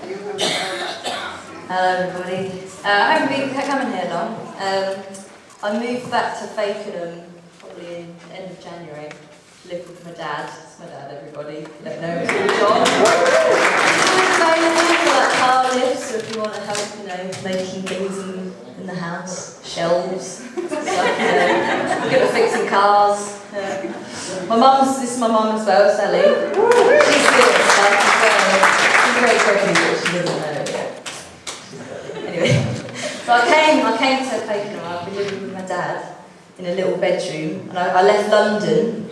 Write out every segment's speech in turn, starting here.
Hello everybody. I haven't been coming here long. I moved back to Fakenham probably in the end of January. Lived with my dad. It's my dad, everybody. If you don't know, it's all John. Available for like car lifts, so if you want to help, making things in the house, shelves, stuff, good at fixing cars. This is my mum as well, Sally. She's good at stuff as well. She's very tricky, but she doesn't know it yet. Anyway, so I came to Fakenham. I've been living with my dad in a little bedroom, and I left London,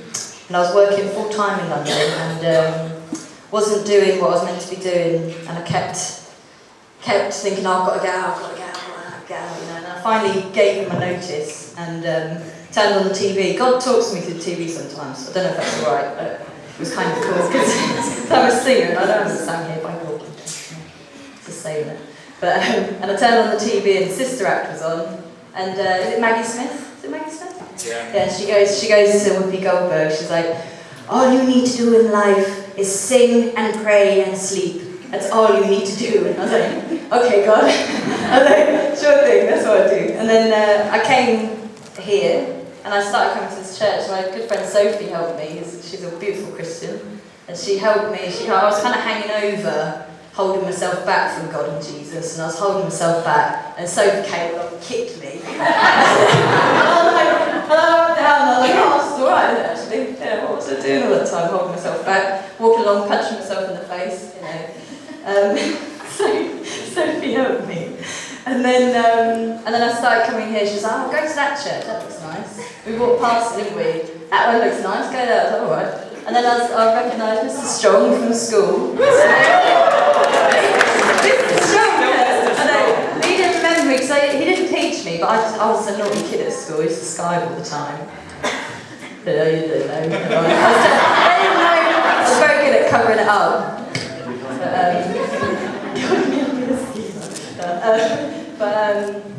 and I was working full time in London, and wasn't doing what I was meant to be doing, and I kept thinking, oh, I've got to get out, and I finally gave him a notice, and turned on the TV. God talks to me through the TV sometimes. I don't know if that's alright, but it was kind of cool, because I'm a singer, and I don't understand here by God. Just saying it. But, and I turned on the TV and Sister Act was on, and is it Maggie Smith? Is it Maggie Smith? Yeah. Yeah, she goes to Whoopi Goldberg, she's like, all you need to do in life is sing and pray and sleep. That's all you need to do. And I was like, okay, God. I was like, sure thing, that's what I do. And then I came here, and I started coming to this church. My good friend Sophie helped me. She's a beautiful Christian, and she helped me. I was kind of hanging over, holding myself back from God and Jesus, and I was holding myself back, and Sophie came along and kicked me. And I went down, and I was like, oh, this is alright, actually. Yeah, what was I doing all that time, holding myself back, walking along, punching myself in the face, So Sophie helped me. And then I started coming here. She was like, oh, go to that church, that looks nice. We walked past it, didn't we? That one looks nice, go there. I was like, alright. And then I recognised Mr. Strong from school. Mr. Strong, yeah. He didn't remember me, because he didn't teach me, but I was a naughty kid at school. I used to skive all the time. But you didn't know. I was very good at covering it up.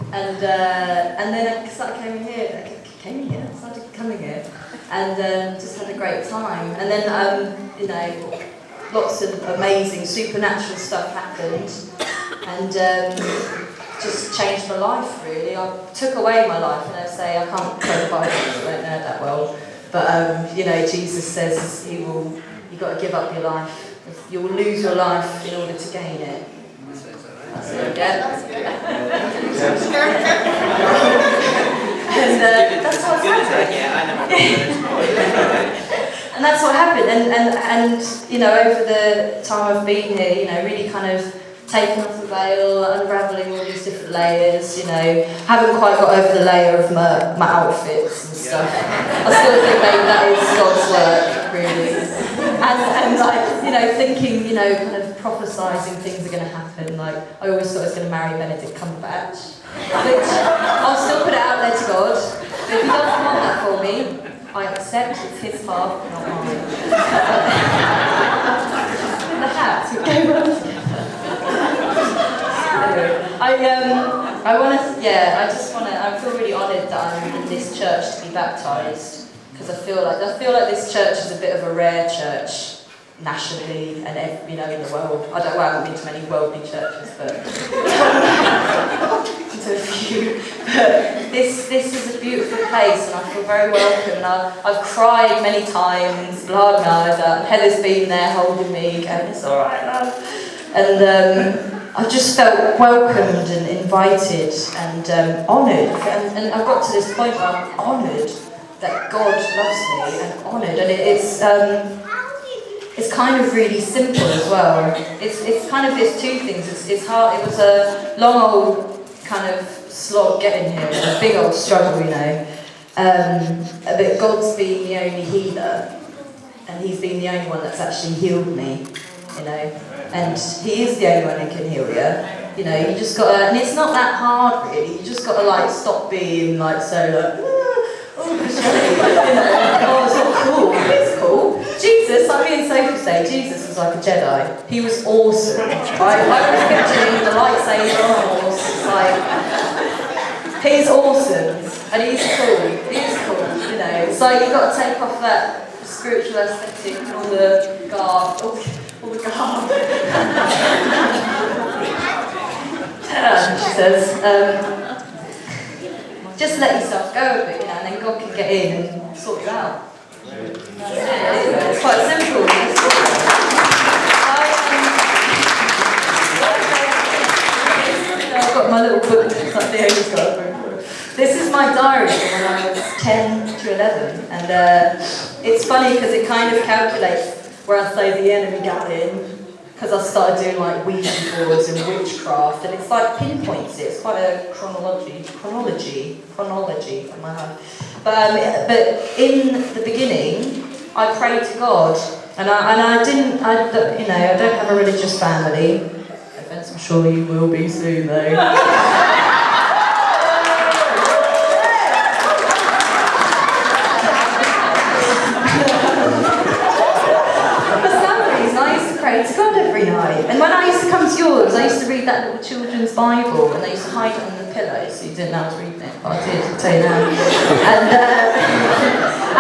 And then I started coming here. I started coming here, and just had a great time. And then lots of amazing supernatural stuff happened, and just changed my life. Really, I took away my life, and I say I can't quote the Bible, I don't know that well. But Jesus says you've got to give up your life. You will lose your life in order to gain it. That's it, yeah. And that's what happened. And that's what happened. And over the time I've been here, really kind of taking off the veil, unravelling all these different layers, haven't quite got over the layer of my outfits and stuff. I still think maybe that is God's work, really. And thinking, kind of prophesying things are going to happen. Like, I always thought I was going to marry Benedict Cumberbatch, which I'll still put it out there to God. But if he doesn't want that for me, I accept it's his path, not mine. In the hat, we go round together. I feel really honoured that I'm in this church to be baptised, because I feel like this church is a bit of a rare church nationally and in the world. I haven't been to many worldly churches, but to a few. But this is a beautiful place, and I feel very welcome. And I've cried many times, blowed my eyes out. Heather's been there holding me, going, "It's all right, love." And I just felt welcomed and invited and honoured. And I've got to this point where I'm honoured that God loves me, and honoured. And it's kind of really simple as well. It's kind of it's two things. It's hard. It was a long old kind of slog getting here, a big old struggle, But God's been the only healer, and He's been the only one that's actually healed me, And He is the only one who can heal you. You just gotta, and it's not that hard really. You just gotta stop being it's all cool. It's cool. Jesus, I'm being safe to say, Jesus was like a Jedi. He was awesome. I was picturing the lightsaber on a horse. It's he's awesome, and he's cool. He's cool, So you've got to take off that spiritual aesthetic, all the garb, all the garb. says. Just let yourself go a bit, and then God can get in and sort you out. It's quite simple. I've got my little book, like the Amy's got a book. This is my diary from when I was 10 to 11, and it's funny because it kind of calculates where I say the enemy got in, because I started doing like Ouija boards and witchcraft, and it's like pinpoints it. It's quite a chronology in my head. But in the beginning, I prayed to God, and I don't have a religious family. Offense, I'm sure you will be soon though. To God every night, and when I used to come to yours, I used to read that little children's Bible, and I used to hide it under the pillow so you didn't know I was reading it, but I did, I'll tell you now.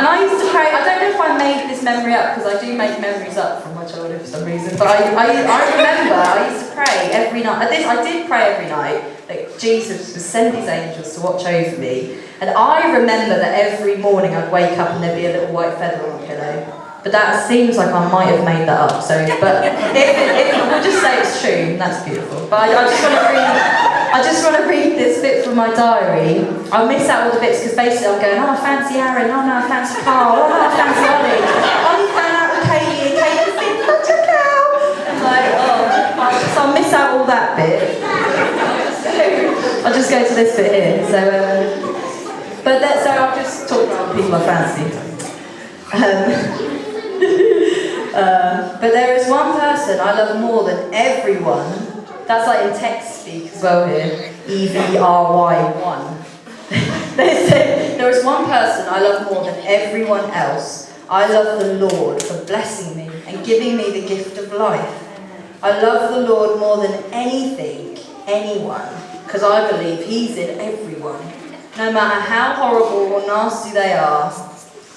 And I used to pray. I don't know if I made this memory up, because I do make memories up from my childhood for some reason, but I remember I used to pray every night. I did pray every night that Jesus would send his angels to watch over me, and I remember that every morning I'd wake up and there'd be a little white feather on the pillow. But that seems like I might have made that up. So, but if we'll just say it's true, that's beautiful. But I just want to read this bit from my diary. I'll miss out all the bits because basically I'm going, oh, I fancy Aaron, oh no, I fancy Carl, oh no, I fancy Ollie. Ollie found out with Katie, and Katie's been such a cow. I'm like, oh, so I'll miss out all that bit. So I'll just go to this bit here. So, so I'll just talk about people I fancy. But there is one person I love more than everyone. That's like in text speak as well here. EVRY1. There is one person I love more than everyone else. I love the Lord for blessing me and giving me the gift of life. I love the Lord more than anything, anyone, because I believe he's in everyone. No matter how horrible or nasty they are.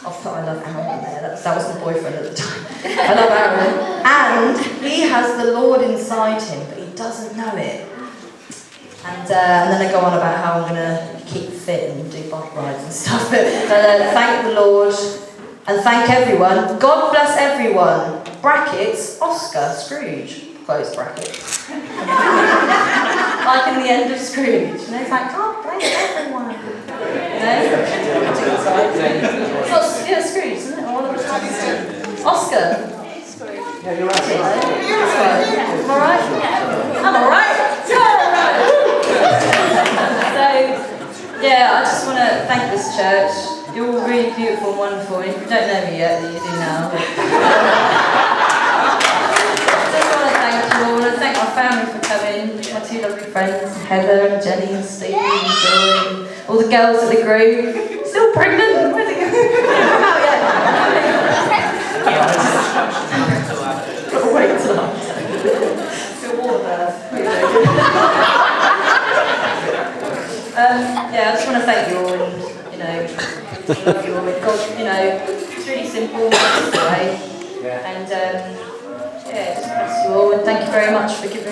I love Aaron there, that was my boyfriend at the time. I love Aaron. And he has the Lord inside him, but he doesn't know it. And then I go on about how I'm going to keep fit and do bike rides and stuff. But thank the Lord and thank everyone. God bless everyone. Brackets, Oscar Scrooge. Close brackets. Like in the end of Scrooge. And it's like, God bless everyone. It's Scrooge, isn't it? Oscar. Yeah, you're right. I'm alright? I'm alright. So, yeah, I just want to thank this church. You're all really beautiful and wonderful. If you don't know me yet, then you do now. I want to thank my family for coming, my two lovely friends, Heather and Jenny and Steve and Joy, and all the girls at the group. Still pregnant? Where's it going? Come out yet? Got to wait till after. Still water there. Yeah, I just want to thank you all, and I love you all. God, it's really simple, just the way. And yeah, just bless you all, and thank you very much for giving